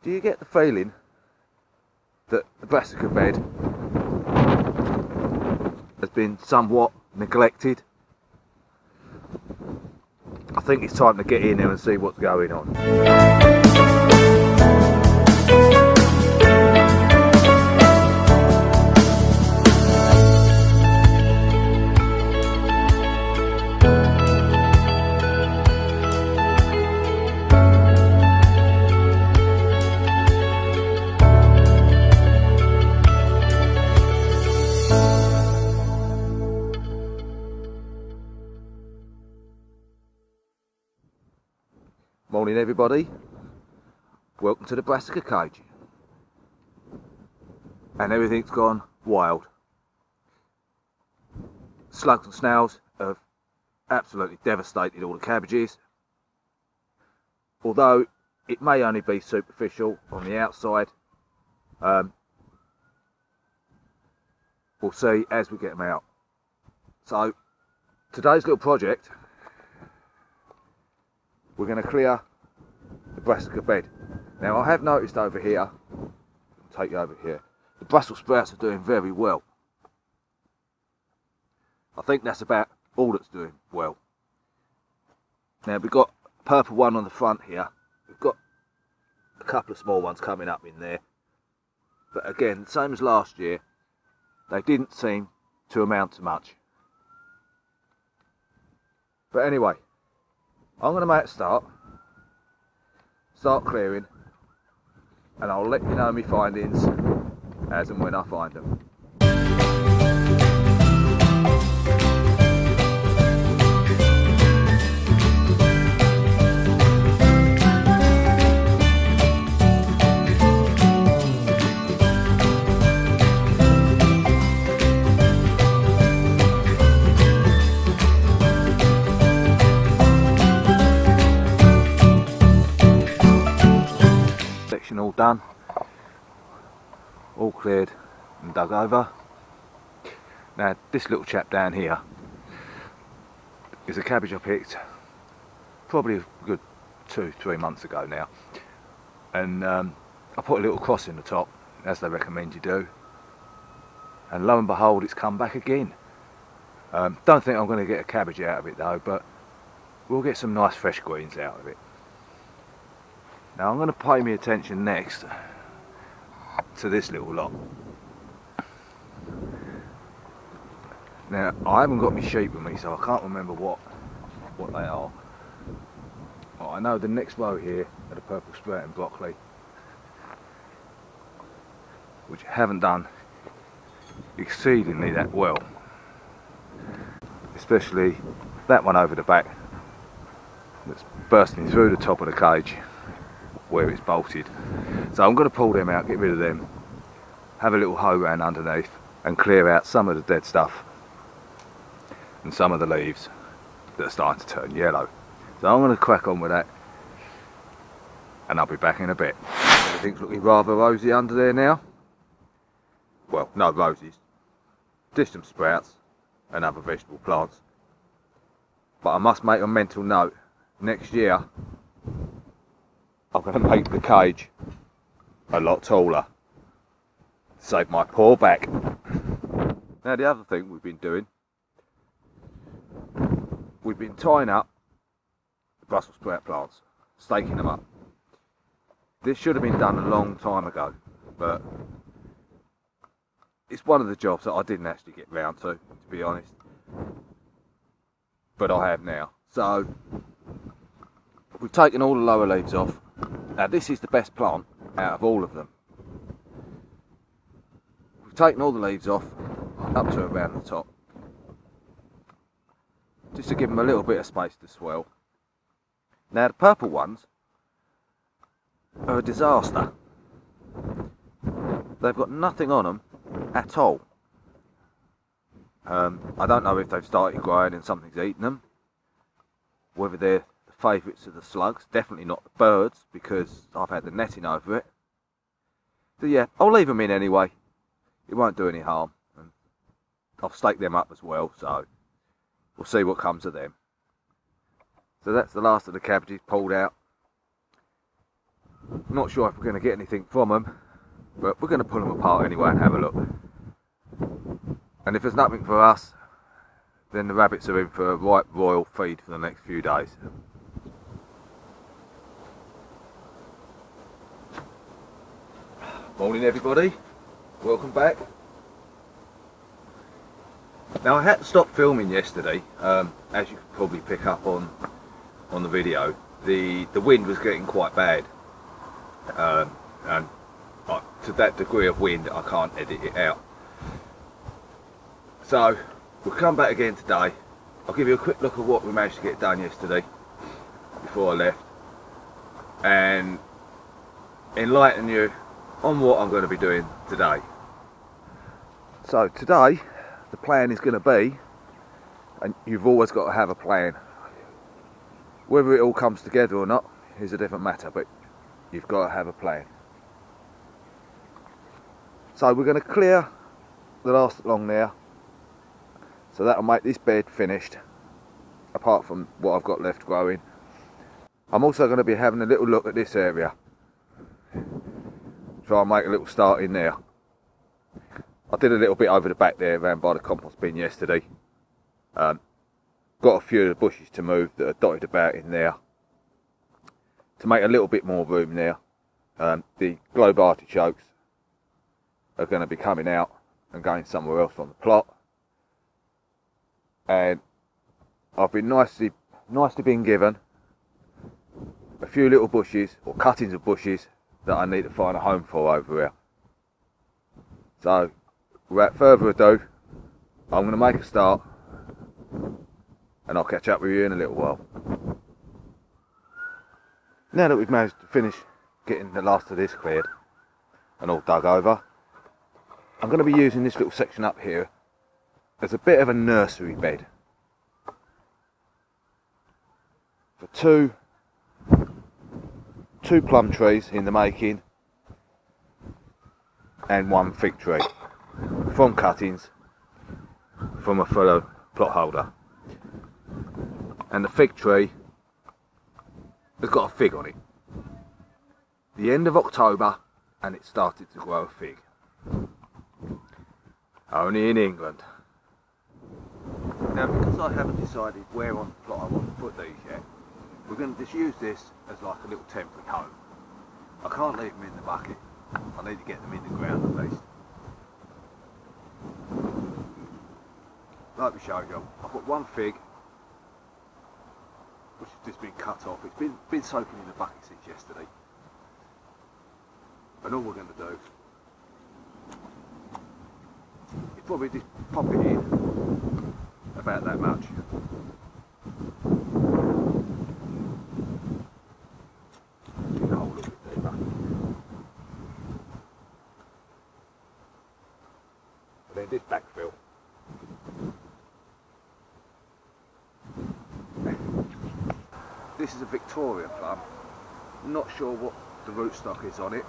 Do you get the feeling that the brassica bed has been somewhat neglected? I think it's time to get in there and see what's going on. Morning everybody, welcome to the brassica cage. And everything's gone wild. Slugs and snails have absolutely devastated all the cabbages. Although it may only be superficial on the outside, we'll see as we get them out. So today's little project, we're going to clear the brassica bed. Now I have noticed over here, I'll take you over here, the Brussels sprouts are doing very well. I think that's about all that's doing well. Now we've got a purple one on the front here, we've got a couple of small ones coming up in there, but again, same as last year, they didn't seem to amount to much. But anyway, I'm going to make a start clearing, and I'll let you know my findings as and when I find them. All done, all cleared and dug over. Now this little chap down here is a cabbage I picked probably a good 2-3 months ago now, and I put a little cross in the top as they recommend you do, and lo and behold it's come back again. Don't think I'm going to get a cabbage out of it though, but we'll get some nice fresh greens out of it. Now I'm going to pay my attention next to this little lot. Now I haven't got my sheet with me, so I can't remember what they are. Oh, I know the next row here are the purple sprout and broccoli, which haven't done exceedingly that well, especially that one over the back that's bursting through the top of the cage where it's bolted. So I'm going to pull them out, get rid of them, have a little hoe round underneath and clear out some of the dead stuff and some of the leaves that are starting to turn yellow. So I'm going to crack on with that and I'll be back in a bit. Everything's looking rather rosy under there now. Well, no roses, just some sprouts and other vegetable plants. But I must make a mental note, next year I'm going to make the cage a lot taller, save my poor back. Now the other thing we've been doing, we've been tying up the Brussels sprout plants, staking them up. This should have been done a long time ago, but it's one of the jobs that I didn't actually get round to be honest, but I have now. So we've taken all the lower leaves off. Now this is the best plant out of all of them. We've taken all the leaves off up to around the top, just to give them a little bit of space to swell. Now the purple ones are a disaster. They've got nothing on them at all. I don't know if they've started growing and something's eaten them, whether they're the favourites of the slugs, definitely not the birds because I've had the netting over it. So yeah, I'll leave them in anyway, it won't do any harm, and I've staked them up as well, so we'll see what comes of them. So that's the last of the cabbages pulled out. Not sure if we're going to get anything from them, but we're going to pull them apart anyway and have a look. And if there's nothing for us, then the rabbits are in for a right royal feed for the next few days. Morning everybody, welcome back. Now I had to stop filming yesterday, as you could probably pick up on the video. The wind was getting quite bad, and to that degree of wind I can't edit it out. So we'll come back again today. I'll give you a quick look at what we managed to get done yesterday before I left, and enlighten you on what I'm going to be doing today. So today the plan is going to be, and you've always got to have a plan, whether it all comes together or not is a different matter, but you've got to have a plan. So we're going to clear the last along there, so that'll make this bed finished, apart from what I've got left growing. I'm also going to be having a little look at this area, try and make a little start in there. I did a little bit over the back there around by the compost bin yesterday. Got a few of the bushes to move that are dotted about in there to make a little bit more room there. The globe artichokes are going to be coming out and going somewhere else on the plot, and I've been nicely been given a few little bushes or cuttings of bushes that I need to find a home for over here. So without further ado, I'm going to make a start, and I'll catch up with you in a little while. Now that we've managed to finish getting the last of this cleared and all dug over, I'm going to be using this little section up here as a bit of a nursery bed for two plum trees in the making and one fig tree from cuttings from a fellow plot holder. And the fig tree has got a fig on it. The end of October, and it started to grow a fig. Only in England. Now, because I haven't decided where on the plot I want to put these yet, we're going to just use this as like a little temporary home. I can't leave them in the bucket. I need to get them in the ground at least. Like we showed you, I've got one fig which has just been cut off. It's been soaking in the bucket since yesterday. And all we're going to do is probably just pop it in about that much. Get the hole a bit deeper. And then this backfill. This is a Victoria plum. I'm not sure what the rootstock is on it,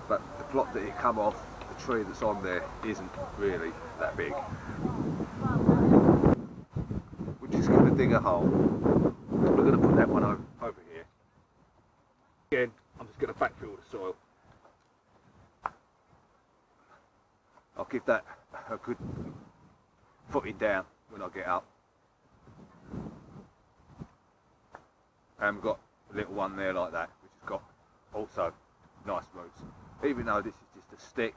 but the plot that it come off, the tree that's on there, isn't really that big. We're just going to dig a hole. We're going to put that one over here. Again, I'm just going to backfill the soil. I'll give that a good footing down when I get up. And we've got a little one there like that, which has got also nice roots. Even though this is just a stick,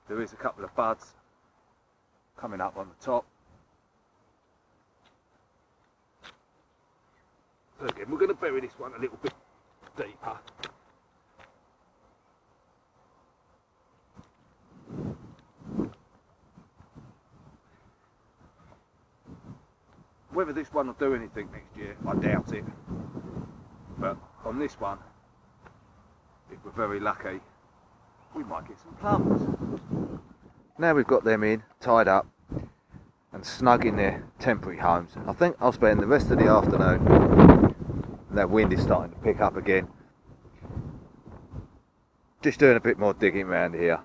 there is a couple of buds coming up on the top. So again, we're going to bury this one a little bit deeper. Whether this one will do anything next year, I doubt it. But on this one, if we're very lucky, we might get some plums. Now we've got them in, tied up, and snug in their temporary homes. I think I'll spend the rest of the afternoon, and that wind is starting to pick up again, just doing a bit more digging around here,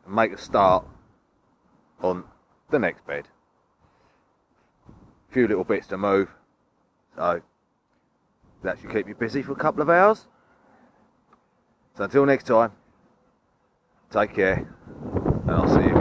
and make a start on the next bed. Few little bits to move, so That should keep you busy for a couple of hours. So until next time, take care, and I'll see you.